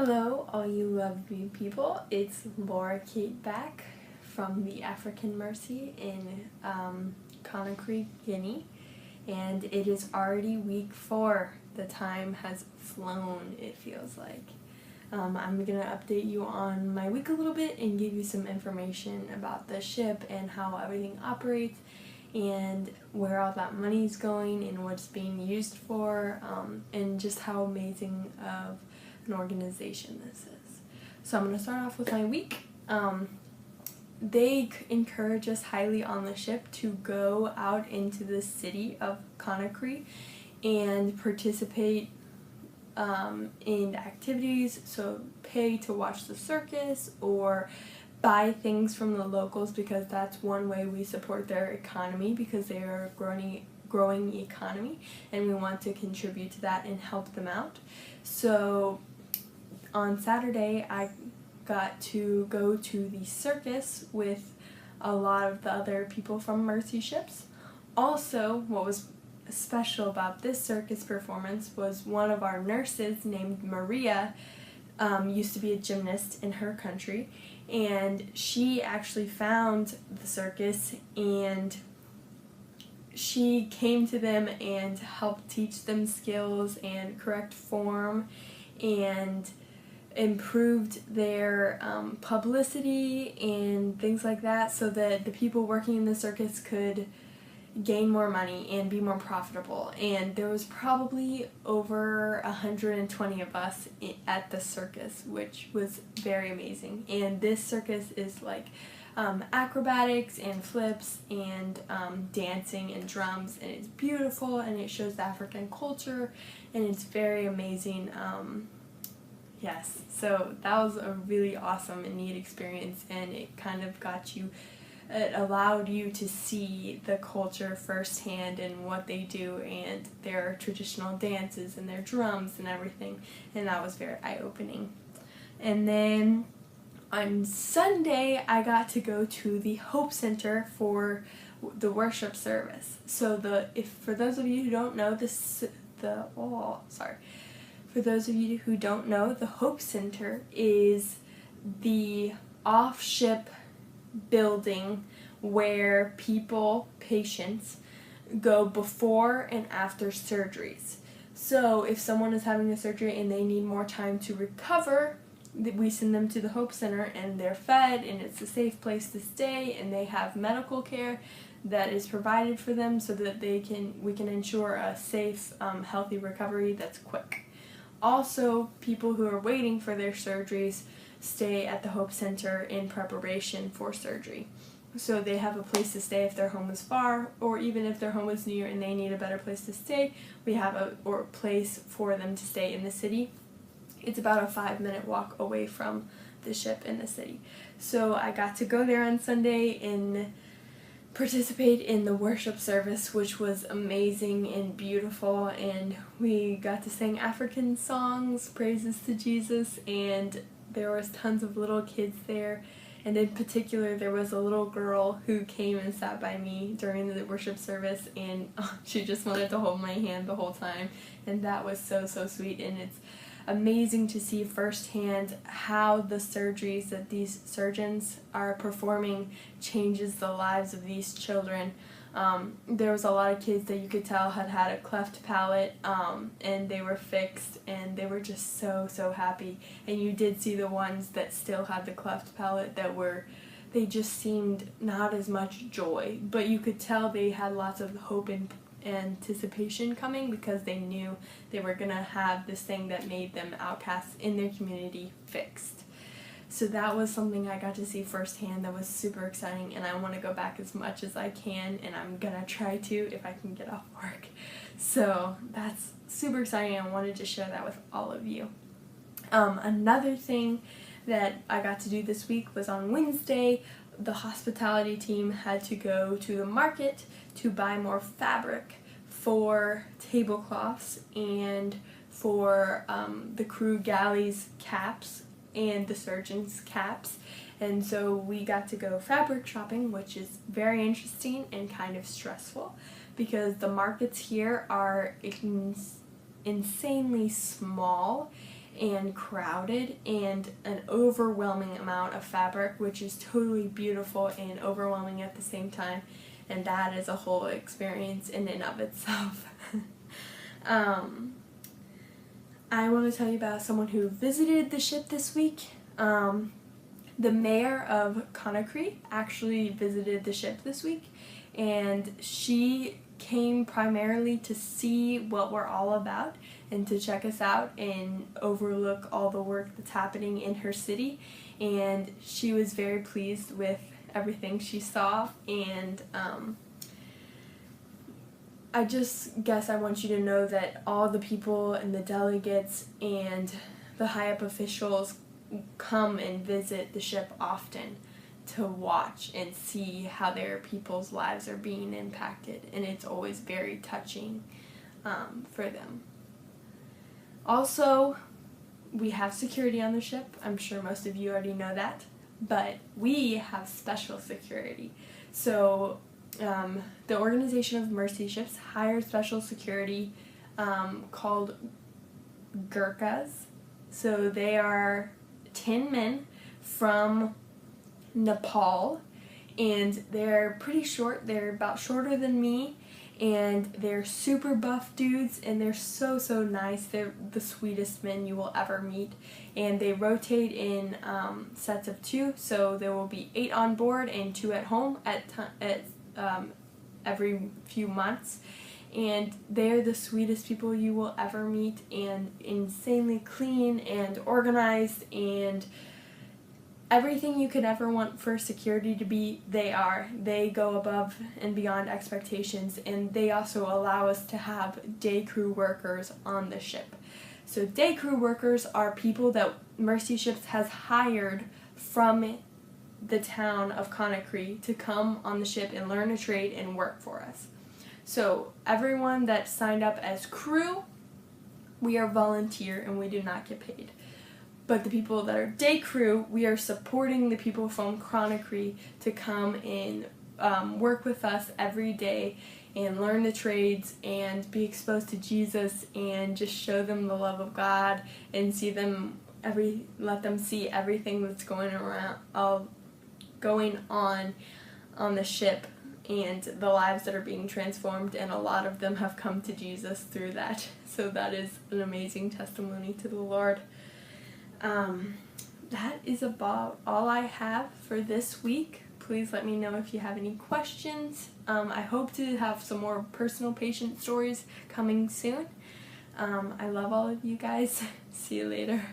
Hello, all you lovely people. It's Laura Kate back from the African Mercy in Conakry, Guinea, and it is already week 4. The time has flown, it feels like. I'm going to update you on my week a little bit and give you some information about the ship and how everything operates and where all that money is going and what it's being used for, and just how amazing of an organization this is. So I'm going to start off with my week. They encourage us highly on the ship to go out into the city of Conakry and participate in activities, so pay to watch the circus or buy things from the locals, because that's one way we support their economy, because they are a growing economy and we want to contribute to that and help them out. So on Saturday I got to go to the circus with a lot of the other people from Mercy ships. Also, what was special about this circus performance was one of our nurses named Maria used to be a gymnast in her country, and she actually found the circus and she came to them and helped teach them skills and correct form and improved their publicity and things like that, so that the people working in the circus could gain more money and be more profitable. And there was probably over 120 of us at the circus, which was very amazing. And this circus is like acrobatics and flips and dancing and drums, and it's beautiful and it shows the African culture and it's very amazing. Yes, so that was a really awesome and neat experience, and it kind of it allowed you to see the culture firsthand and what they do and their traditional dances and their drums and everything, and that was very eye-opening. And then on Sunday I got to go to the Hope Center for the worship service. So for those of you who don't know, For those of you who don't know, the Hope Center is the off-ship building where patients, go before and after surgeries. So if someone is having a surgery and they need more time to recover, we send them to the Hope Center and they're fed and it's a safe place to stay, and they have medical care that is provided for them so that we can ensure a safe, healthy recovery that's quick. Also, people who are waiting for their surgeries stay at the Hope Center in preparation for surgery. So they have a place to stay if their home is far, or even if their home is near and they need a better place to stay, we have a place for them to stay in the city. It's about a 5-minute walk away from the ship in the city. So I got to go there on Sunday and participate in the worship service, which was amazing and beautiful, and we got to sing African songs, praises to Jesus, and there was tons of little kids there, and in particular there was a little girl who came and sat by me during the worship service, and she just wanted to hold my hand the whole time, and that was so sweet. And it's amazing to see firsthand how the surgeries that these surgeons are performing changes the lives of these children. There was a lot of kids that you could tell had a cleft palate, and they were fixed, and they were just so happy. And you did see the ones that still had the cleft palate they just seemed not as much joy, but you could tell they had lots of hope and anticipation coming, because they knew they were going to have this thing that made them outcasts in their community fixed. So that was something I got to see firsthand that was super exciting, and I want to go back as much as I can, and I'm going to try to if I can get off work. So that's super exciting. I wanted to share that with all of you. Another thing that I got to do this week was on Wednesday, the hospitality team had to go to the market to buy more fabric for tablecloths and for the crew galleys caps and the surgeons caps. And so we got to go fabric shopping, which is very interesting and kind of stressful, because the markets here are insanely small and crowded, and an overwhelming amount of fabric, which is totally beautiful and overwhelming at the same time, and that is a whole experience in and of itself. I want to tell you about someone who visited the ship this week. The mayor of Conakry actually visited the ship this week, and she came primarily to see what we're all about and to check us out and overlook all the work that's happening in her city. And she was very pleased with everything she saw, and I just guess I want you to know that all the people and the delegates and the high-up officials come and visit the ship often to watch and see how their people's lives are being impacted, and it's always very touching for them. Also, we have security on the ship. I'm sure most of you already know that, but we have special security. So the Organization of Mercy Ships hired special security called Gurkhas. So they are 10 men from Nepal, and they're pretty short. They're about shorter than me, and they're super buff dudes, and they're so nice. They're the sweetest men you will ever meet, and they rotate in sets of 2, so there will be 8 on board and 2 at home at every few months. And they're the sweetest people you will ever meet, and insanely clean and organized, and everything you could ever want for security to be, they are. They go above and beyond expectations, and they also allow us to have day crew workers on the ship. So day crew workers are people that Mercy Ships has hired from the town of Conakry to come on the ship and learn a trade and work for us. So everyone that signed up as crew, we are volunteer and we do not get paid. But the people that are day crew, we are supporting the people from Conakry to come and work with us every day and learn the trades and be exposed to Jesus and just show them the love of God and let them see everything that's going on the ship, and the lives that are being transformed, and a lot of them have come to Jesus through that. So that is an amazing testimony to the Lord. That is about all I have for this week. Please let me know if you have any questions. I hope to have some more personal patient stories coming soon. I love all of you guys. See you later.